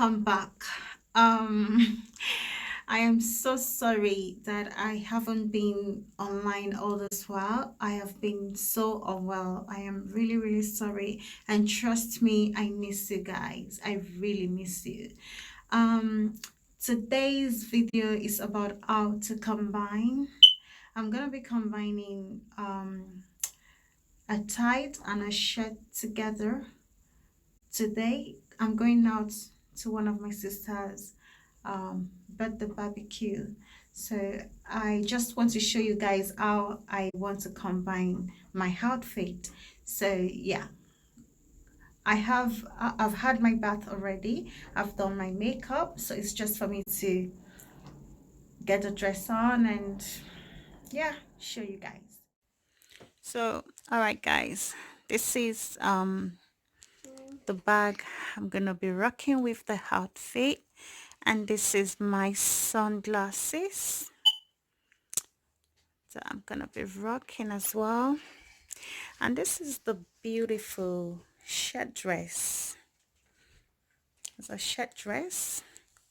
welcome back. Um, I am so sorry that I haven't been online all this while. I have been so unwell. I am really, really sorry. And trust me, I miss you guys. I really miss you. Um, Today's video is about how to combine. I'm gonna be combining a tight and a shirt together. Today, I'm going out to one of my sisters' birthday barbecue. So I just want to show you guys how I want to combine my outfit. So yeah, I've had my bath already. I've done my makeup, so it's just for me to get the dress on and yeah, show you guys. So, all right, guys, this is the bag I'm gonna be rocking with the outfit, and this is my sunglasses that I'm gonna be rocking as well, and this is the beautiful shirt dress. It's a shirt dress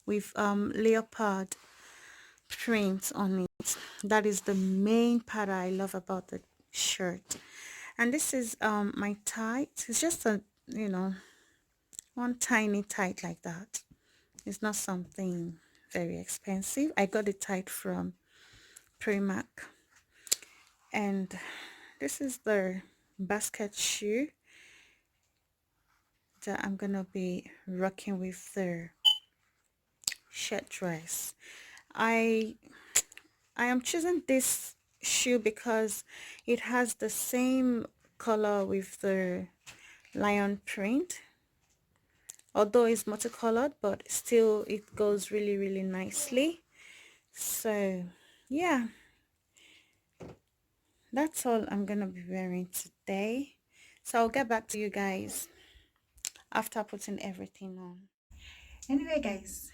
with leopard print on it. That is the main part I love about the shirt. And this is my tight. It's just a, one tiny tight like that. It's not something very expensive. I got it tight from Primark. And this is the basket shoe that I'm gonna be rocking with the shirt dress. I I am choosing this shoe because it has the same color with the lion print, although it's multicolored, but still it goes really, really nicely. So yeah, that's all I'm gonna be wearing today. So I'll get back to you guys after putting everything on. Anyway, guys,